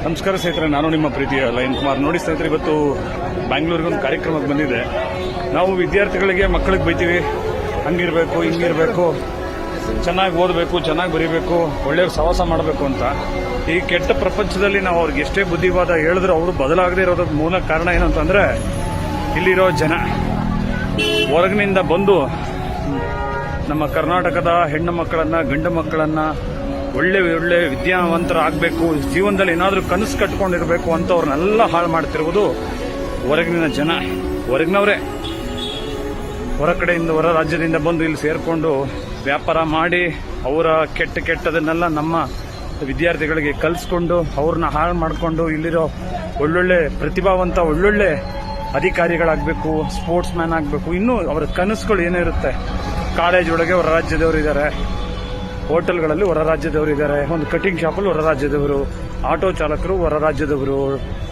ನಮಸ್ಕಾರ ಸ್ನೇಹಿತರೆ, ನಾನು ನಿಮ್ಮ ಪ್ರೀತಿಯ ಲಯನ್ ಕುಮಾರ್. ನೋಡಿ ಸ್ನೇಹಿತರೆ, ಇವತ್ತು ಬ್ಯಾಂಗ್ಳೂರಿಗೆ ಒಂದು ಕಾರ್ಯಕ್ರಮಕ್ಕೆ ಬಂದಿದೆ. ನಾವು ವಿದ್ಯಾರ್ಥಿಗಳಿಗೆ ಮಕ್ಕಳಿಗೆ ಬೈತೀವಿ, ಹಂಗಿರಬೇಕು ಹಿಂಗಿರಬೇಕು, ಚೆನ್ನಾಗಿ ಓದಬೇಕು, ಚೆನ್ನಾಗಿ ಬರೀಬೇಕು, ಒಳ್ಳೆಯವ್ರು ಸಹವಾಸ ಮಾಡಬೇಕು ಅಂತ. ಈ ಕೆಟ್ಟ ಪ್ರಪಂಚದಲ್ಲಿ ನಾವು ಅವ್ರಿಗೆ ಎಷ್ಟೇ ಬುದ್ಧಿವಾದ ಹೇಳಿದ್ರು ಅವರು ಬದಲಾಗದೇ ಇರೋದಕ್ಕೆ ಮೂಲ ಕಾರಣ ಏನು ಅಂತಂದರೆ ಇಲ್ಲಿರೋ ಜನ ಹೊರಗಿನಿಂದ ಬಂದು ನಮ್ಮ ಕರ್ನಾಟಕದ ಹೆಣ್ಣು ಮಕ್ಕಳನ್ನು, ಗಂಡು ಮಕ್ಕಳನ್ನು ಒಳ್ಳೆ ವಿದ್ಯಾವಂತರಾಗಬೇಕು, ಜೀವನದಲ್ಲಿ ಏನಾದರೂ ಕನಸು ಕಟ್ಕೊಂಡಿರಬೇಕು ಅಂತ ಅವ್ರನ್ನೆಲ್ಲ ಹಾಳು ಮಾಡ್ತಿರುವುದು ಹೊರಗಿನ ಜನ. ಹೊರಗಿನವರೇ ಹೊರ ಕಡೆಯಿಂದ, ಹೊರ ರಾಜ್ಯದಿಂದ ಬಂದು ಇಲ್ಲಿ ಸೇರಿಕೊಂಡು ವ್ಯಾಪಾರ ಮಾಡಿ ಅವರ ಕೆಟ್ಟದನ್ನೆಲ್ಲ ನಮ್ಮ ವಿದ್ಯಾರ್ಥಿಗಳಿಗೆ ಕಲಿಸ್ಕೊಂಡು ಅವ್ರನ್ನ ಹಾಳು ಮಾಡಿಕೊಂಡು ಇಲ್ಲಿರೋ ಒಳ್ಳೊಳ್ಳೆ ಪ್ರತಿಭಾವಂತ ಒಳ್ಳೊಳ್ಳೆ ಅಧಿಕಾರಿಗಳಾಗಬೇಕು, ಸ್ಪೋರ್ಟ್ಸ್ ಮ್ಯಾನ್ ಆಗಬೇಕು. ಇನ್ನೂ ಅವರ ಕನಸುಗಳು ಏನಿರುತ್ತೆ. ಕಾಲೇಜ್ ಒಳಗೆ ಹೊರ ರಾಜ್ಯದವರು ಇದ್ದಾರೆ, ಹೋಟೆಲ್ಗಳಲ್ಲಿ ಹೊರ ರಾಜ್ಯದವರು ಇದ್ದಾರೆ, ಒಂದು ಕಟಿಂಗ್ ಶಾಪಲ್ಲಿ ಹೊರ ರಾಜ್ಯದವರು, ಆಟೋ ಚಾಲಕರು ಹೊರ ರಾಜ್ಯದವರು,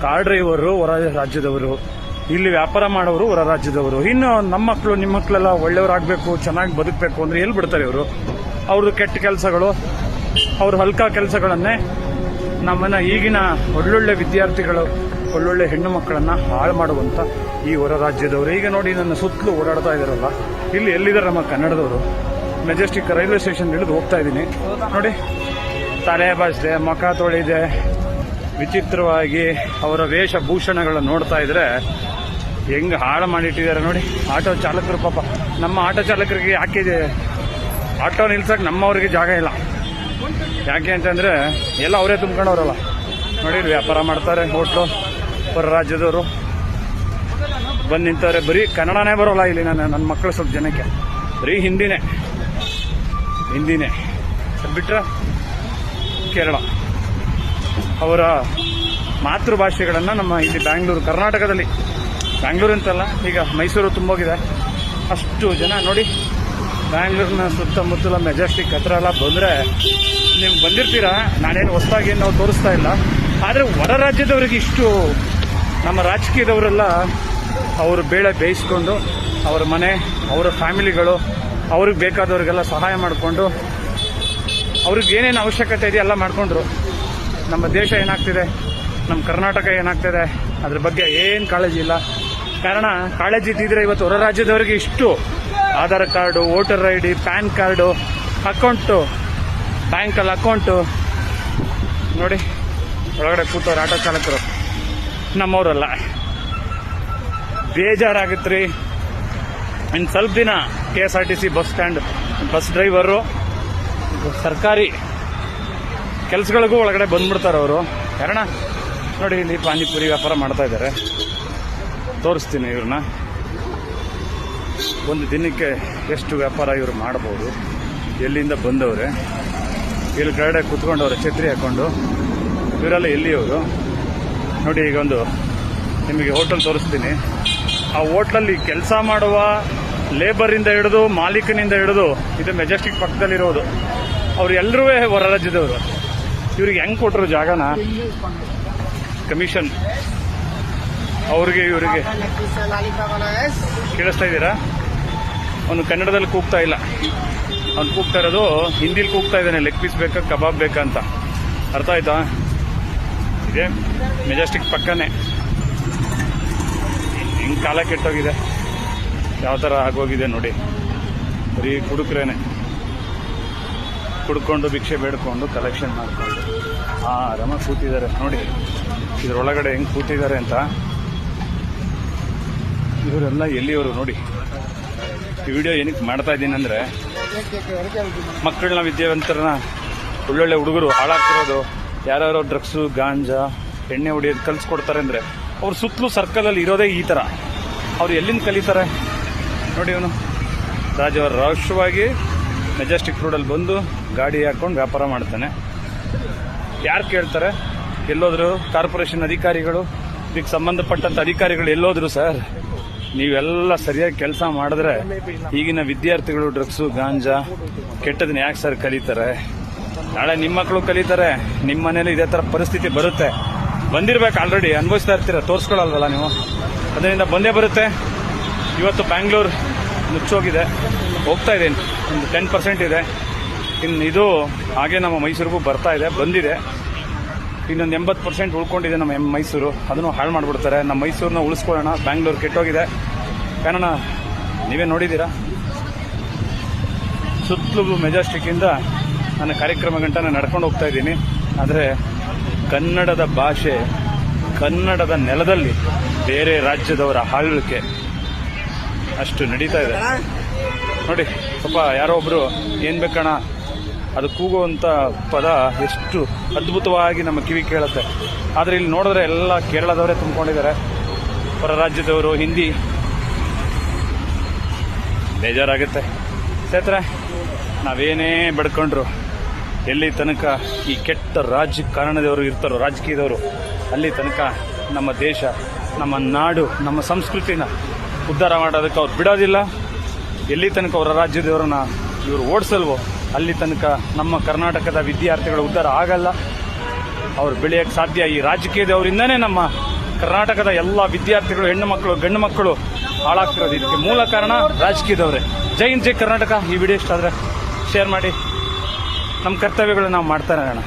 ಕಾರ್ ಡ್ರೈವರು ಹೊರ ರಾಜ್ಯದವರು, ಇಲ್ಲಿ ವ್ಯಾಪಾರ ಮಾಡೋರು ಹೊರ ರಾಜ್ಯದವರು. ಇನ್ನು ನಮ್ಮ ಮಕ್ಕಳು, ನಿಮ್ಮ ಮಕ್ಕಳೆಲ್ಲ ಒಳ್ಳೆಯವರಾಗಬೇಕು, ಚೆನ್ನಾಗಿ ಬದುಕಬೇಕು ಅಂದರೆ ಎಲ್ಲಿ ಬಿಡ್ತಾರೆ ಇವರು? ಅವ್ರದ್ದು ಕೆಟ್ಟ ಕೆಲಸಗಳು, ಅವ್ರ ಹಲ್ಕ ಕೆಲಸಗಳನ್ನೇ ನಮ್ಮನ್ನ ಈಗಿನ ಒಳ್ಳೊಳ್ಳೆ ವಿದ್ಯಾರ್ಥಿಗಳು, ಒಳ್ಳೊಳ್ಳೆ ಹೆಣ್ಣು ಮಕ್ಕಳನ್ನ ಹಾಳು ಮಾಡುವಂತ ಈ ಹೊರ ರಾಜ್ಯದವರು. ಈಗ ನೋಡಿ, ನನ್ನ ಸುತ್ತಲೂ ಓಡಾಡ್ತಾ ಇದಾರಲ್ಲ, ಇಲ್ಲಿ ಎಲ್ಲಿದ್ದಾರೆ ನಮ್ಮ ಕನ್ನಡದವರು? ಮೆಜೆಸ್ಟಿಕ್ ರೈಲ್ವೆ ಸ್ಟೇಷನ್ ಇಳಿದು ಹೋಗ್ತಾ ಇದ್ದೀನಿ. ನೋಡಿ, ತಲೆ ಬಾಚಿದೆ, ಮುಖ ತೊಳಿದೆ, ವಿಚಿತ್ರವಾಗಿ ಅವರ ವೇಷಭೂಷಣಗಳನ್ನು ನೋಡ್ತಾ ಇದ್ರೆ ಹೆಂಗ್ ಹಾಳು ಮಾಡಿಟ್ಟಿದ್ದಾರೆ ನೋಡಿ. ಆಟೋ ಚಾಲಕರು ಪಾಪ, ನಮ್ಮ ಆಟೋ ಚಾಲಕರಿಗೆ ಯಾಕೆ ಆಟೋ ನಿಲ್ಸಕ್ಕೆ ನಮ್ಮವ್ರಿಗೆ ಜಾಗ ಇಲ್ಲ. ಯಾಕೆ ಅಂತಂದ್ರೆ ಎಲ್ಲ ಅವರೇ ತುಂಬ್ಕೊಂಡವ್ರಲ್ಲ. ನೋಡಿ, ವ್ಯಾಪಾರ ಮಾಡ್ತಾರೆ, ಹೋಟ್ಲು ಹೊರ ರಾಜ್ಯದವರು ಬಂದು ನಿಂತವ್ರೆ. ಬರೀ ಕನ್ನಡನೇ ಬರೋಲ್ಲ ಇಲ್ಲಿ. ನನ್ನ ಮಕ್ಕಳು ಸ್ವಲ್ಪ ಜನಕ್ಕೆ ಬರೀ ಹಿಂದಿನೇ ಬಿಟ್ರೆ ಕೇರಳ ಅವರ ಮಾತೃಭಾಷೆಗಳನ್ನು ನಮ್ಮ ಇಲ್ಲಿ ಬ್ಯಾಂಗ್ಳೂರು, ಕರ್ನಾಟಕದಲ್ಲಿ, ಬ್ಯಾಂಗ್ಳೂರು ಅಂತಲ್ಲ, ಈಗ ಮೈಸೂರು ತುಂಬೋಗಿದೆ. ಅಷ್ಟು ಜನ ನೋಡಿ. ಬ್ಯಾಂಗ್ಳೂರಿನ ಸುತ್ತಮುತ್ತಲ ಮೆಜೆಸ್ಟಿಕ್ ಹತ್ರ ಎಲ್ಲ ಬಂದರೆ ನೀವು ಬಂದಿರ್ತೀರಾ. ನಾನೇನು ಹೊಸದಾಗಿ ನಾವು ತೋರಿಸ್ತಾ ಇಲ್ಲ. ಆದರೆ ಹೊರ ರಾಜ್ಯದವರಿಗೆ ಇಷ್ಟು, ನಮ್ಮ ರಾಜಕೀಯದವರೆಲ್ಲ ಅವರು ಬೇಳೆ ಬೇಯಿಸ್ಕೊಂಡು ಅವರ ಮನೆ, ಅವರ ಫ್ಯಾಮಿಲಿಗಳು, ಅವ್ರಿಗೆ ಬೇಕಾದವ್ರಿಗೆಲ್ಲ ಸಹಾಯ ಮಾಡಿಕೊಂಡು ಅವ್ರಿಗೆ ಏನೇನು ಅವಶ್ಯಕತೆ ಇದೆಯೋ ಎಲ್ಲ ಮಾಡಿಕೊಂಡ್ರು. ನಮ್ಮ ದೇಶ ಏನಾಗ್ತಿದೆ, ನಮ್ಮ ಕರ್ನಾಟಕ ಏನಾಗ್ತಿದೆ ಅದ್ರ ಬಗ್ಗೆ ಏನು ಕಾಳಜಿ ಇಲ್ಲ. ಕಾರಣ ಕಾಳಜಿ ಇದ್ದಿದ್ರೆ ಇವತ್ತು ಹೊರ ರಾಜ್ಯದವರಿಗೆ ಇಷ್ಟು Aadhaar card, voter I D, PAN card, account, ಬ್ಯಾಂಕಲ್ಲಿ ಅಕೌಂಟು ನೋಡಿ. ಒಳಗಡೆ ಕೂತವ್ರು ಆಟೋ ಚಾಲಕರು ನಮ್ಮವರಲ್ಲ. ಬೇಜಾರಾಗುತ್ತೆ ರೀ. ಇನ್ನು ಸ್ವಲ್ಪ ದಿನ KSRTC bus stand bus driver, ಸರ್ಕಾರಿ ಕೆಲಸಗಳಿಗೂ ಒಳಗಡೆ ಬಂದ್ಬಿಡ್ತಾರೆ ಅವರು. ಕಾರಣ ನೋಡಿ, ಇಲ್ಲಿ ಪಾನಿಪುರಿ ವ್ಯಾಪಾರ ಮಾಡ್ತಾ ಇದ್ದಾರೆ. ತೋರಿಸ್ತೀನಿ ಇವ್ರನ್ನ. ಒಂದು ದಿನಕ್ಕೆ ಎಷ್ಟು ವ್ಯಾಪಾರ ಇವರು ಮಾಡ್ಬೋದು. ಎಲ್ಲಿಂದ ಬಂದವ್ರೆ, ಇಲ್ಲಿ ಕೆಳಗಡೆ ಕೂತ್ಕೊಂಡವ್ರೆ ಛತ್ರಿ ಹಾಕೊಂಡು. ಇವರೆಲ್ಲ ಎಲ್ಲಿಯವರು ನೋಡಿ. ಈಗ ಒಂದು ನಿಮಗೆ ಹೋಟೆಲ್ ತೋರಿಸ್ತೀನಿ. ಆ ಹೋಟ್ಲಲ್ಲಿ ಕೆಲಸ ಮಾಡುವ ಲೇಬರಿಂದ ಹಿಡಿದು ಮಾಲೀಕನಿಂದ ಹಿಡಿದು, ಇದು ಮೆಜೆಸ್ಟಿಕ್ ಪಕ್ಕದಲ್ಲಿರೋದು, ಅವ್ರು ಎಲ್ಲರೂ ಹೊರ ರಾಜ್ಯದವರು. ಇವ್ರಿಗೆ ಹೆಂಗೆ ಕೊಟ್ಟರು ಜಾಗನ? ಕಮಿಷನ್ ಅವ್ರಿಗೆ ಇವರಿಗೆ. ಕೇಳಿಸ್ತಾ ಇದ್ದೀರಾ? ಅವನು ಕನ್ನಡದಲ್ಲಿ ಕೂಗ್ತಾ ಇಲ್ಲ, ಅವ್ನು ಕೂಗ್ತಾ ಇರೋದು ಹಿಂದಿಲಿ ಕೂಗ್ತಾ ಇದ್ದಾನೆ. ಲೆಗ್ ಪೀಸ್ ಬೇಕಾ, ಕಬಾಬ್ ಬೇಕಾ ಅಂತ. ಅರ್ಥ ಆಯ್ತಾ? ಇದೆ ಮೆಜೆಸ್ಟಿಕ್ ಪಕ್ಕನೇ. ಹಿಂಗೆ ಕಾಲ ಕೆಟ್ಟೋಗಿದೆ, ಯಾವ ಥರ ಆಗೋಗಿದೆ ನೋಡಿ. ಬರೀ ಕುಡುಕ್ರೇನೆ, ಕುಡ್ಕೊಂಡು ಭಿಕ್ಷೆ ಬೇಡ್ಕೊಂಡು ಕಲೆಕ್ಷನ್ ಮಾಡಿಕೊಂಡು ಆರಾಮಾಗಿ ಕೂತಿದ್ದಾರೆ ನೋಡಿ. ಇದರೊಳಗಡೆ ಹೆಂಗೆ ಕೂತಿದ್ದಾರೆ ಅಂತ. ಇವರೆಲ್ಲ ಎಲ್ಲಿಯವರು ನೋಡಿ. ಈ ವಿಡಿಯೋ ಏನಕ್ಕೆ ಮಾಡ್ತಾ ಇದ್ದೀನಿ ಅಂದರೆ, ಮಕ್ಕಳನ್ನ, ವಿದ್ಯಾವಂತರನ್ನ, ಒಳ್ಳೊಳ್ಳೆ ಹುಡುಗರು ಹಾಳಾಗ್ತಿರೋದು, ಯಾರ್ಯಾರೋ ಡ್ರಗ್ಸು, ಗಾಂಜಾ, ಎಣ್ಣೆ ಹೊಡಿಯೋದು ಕಲಿಸ್ಕೊಡ್ತಾರೆ ಅಂದರೆ ಅವ್ರ ಸುತ್ತಲೂ ಸರ್ಕಲಲ್ಲಿ ಇರೋದೇ ಈ ಥರ. ಅವ್ರು ಎಲ್ಲಿಂದ ಕಲಿತಾರೆ ನೋಡಿ. ಇವನು ರಾಜವಾಗಿ ಮೆಜೆಸ್ಟಿಕ್ ರೋಡಲ್ಲಿ ಬಂದು ಗಾಡಿ ಹಾಕೊಂಡು ವ್ಯಾಪಾರ ಮಾಡ್ತಾನೆ. ಯಾರು ಕೇಳ್ತಾರೆ? ಎಲ್ಲೋದ್ರು ಕಾರ್ಪೊರೇಷನ್ ಅಧಿಕಾರಿಗಳು, ಇದಕ್ಕೆ ಸಂಬಂಧಪಟ್ಟಂಥ ಅಧಿಕಾರಿಗಳು ಎಲ್ಲೋದ್ರು? ಸರ್, ನೀವೆಲ್ಲ ಸರಿಯಾಗಿ ಕೆಲಸ ಮಾಡಿದ್ರೆ ಈಗಿನ ವಿದ್ಯಾರ್ಥಿಗಳು ಡ್ರಗ್ಸು, ಗಾಂಜಾ, ಕೆಟ್ಟದನ್ನ ಯಾಕೆ ಸರ್ ಕಲಿತಾರೆ? ನಾಳೆ ನಿಮ್ಮ ಮಕ್ಕಳು ಕಲಿತಾರೆ, ನಿಮ್ಮ ಮನೇಲಿ ಇದೇ ಥರ ಪರಿಸ್ಥಿತಿ ಬರುತ್ತೆ. ಬಂದಿರ್ಬೇಕು, ಆಲ್ರೆಡಿ ಅನುಭವಿಸ್ತಾ ಇರ್ತೀರ, ತೋರಿಸ್ಕೊಳ್ಳಲ್ವಲ್ಲ ನೀವು? ಅದರಿಂದ ಬಂದೇ ಬರುತ್ತೆ. ಇವತ್ತು ಬ್ಯಾಂಗ್ಳೂರು ಮುಚ್ಚೋಗಿದೆ, ಹೋಗ್ತಾ ಇದೆ, ಒಂದು 10% ಇದೆ. ಇನ್ನು ಇದು ಹಾಗೆ ನಮ್ಮ ಮೈಸೂರಿಗೂ ಬರ್ತಾ ಇದೆ, ಬಂದಿದೆ. ಇನ್ನೊಂದು 80% ಉಳ್ಕೊಂಡಿದೆ ನಮ್ಮ ಮೈಸೂರು, ಅದನ್ನು ಹಾಳು ಮಾಡಿಬಿಡ್ತಾರೆ. ನಮ್ಮ ಮೈಸೂರನ್ನ ಉಳಿಸ್ಕೊಳ್ಳೋಣ. ಬ್ಯಾಂಗ್ಳೂರು ಕೆಟ್ಟೋಗಿದೆ. ಕಾರಣ ನೀವೇ ನೋಡಿದ್ದೀರಾ, ಸುತ್ತಲೂ ಮೆಜೆಸ್ಟಿಕ್ಕಿಂದ ನನ್ನ ಕಾರ್ಯಕ್ರಮ ಗಂಟ ನಾನು ನಡ್ಕೊಂಡು ಹೋಗ್ತಾ ಇದ್ದೀನಿ. ಆದರೆ ಕನ್ನಡದ ಭಾಷೆ, ಕನ್ನಡದ ನೆಲದಲ್ಲಿ ಬೇರೆ ರಾಜ್ಯದವರ ಆಳ್ವಿಕೆ ಅಷ್ಟು ನಡೀತಾ ಇದೆ ನೋಡಿ. ಸ್ವಲ್ಪ ಯಾರೋ ಒಬ್ಬರು ಏನು ಬೇಕಣ್ಣ ಅದು ಕೂಗುವಂಥ ಪದ ಎಷ್ಟು ಅದ್ಭುತವಾಗಿ ನಮ್ಮ ಕಿವಿ ಕೇಳುತ್ತೆ. ಆದರೆ ಇಲ್ಲಿ ನೋಡಿದ್ರೆ ಎಲ್ಲ ಕೇರಳದವರೇ ತುಂಬಿಕೊಂಡಿದ್ದಾರೆ, ಹೊರ ರಾಜ್ಯದವರು, ಹಿಂದಿ. ಬೇಜಾರಾಗುತ್ತೆ ಸ್ನೇಹಿತರೆ. ನಾವೇನೇ ಬಡ್ಕೊಂಡ್ರು, ಎಲ್ಲಿ ತನಕ ಈ ಕೆಟ್ಟ ರಾಜಕಾರಣದವರು ಇರ್ತಾರೋ, ರಾಜಕೀಯದವರು, ಅಲ್ಲಿ ತನಕ ನಮ್ಮ ದೇಶ, ನಮ್ಮ ನಾಡು, ನಮ್ಮ ಸಂಸ್ಕೃತಿನ ಉದ್ಧಾರ ಮಾಡೋದಕ್ಕೆ ಅವ್ರು ಬಿಡೋದಿಲ್ಲ. ಎಲ್ಲಿ ತನಕ ಅವರ ರಾಜ್ಯದವರನ್ನ ಇವರು ಓಡಿಸಲ್ವೋ ಅಲ್ಲಿ ತನಕ ನಮ್ಮ ಕರ್ನಾಟಕದ ವಿದ್ಯಾರ್ಥಿಗಳ ಉದ್ಧಾರ ಆಗಲ್ಲ, ಅವ್ರು ಬೆಳೆಯೋಕ್ಕೆ ಸಾಧ್ಯ. ಈ ರಾಜಕೀಯದವರಿಂದನೇ ನಮ್ಮ ಕರ್ನಾಟಕದ ಎಲ್ಲ ವಿದ್ಯಾರ್ಥಿಗಳು, ಹೆಣ್ಣು ಮಕ್ಕಳು, ಗಂಡು ಮಕ್ಕಳು ಹಾಳಾಗ್ತಿರೋದು. ಇದಕ್ಕೆ ಮೂಲ ಕಾರಣ ರಾಜಕೀಯದವರೇ. ಜೈ ಹಿಂದ್, ಜೈ ಕರ್ನಾಟಕ. ಈ ವಿಡಿಯೋ ಇಷ್ಟ ಆದರೆ ಶೇರ್ ಮಾಡಿ. ನಮ್ಮ ಕರ್ತವ್ಯಗಳು ನಾವು ಮಾಡ್ತಾನೆ ಇರೋಣ.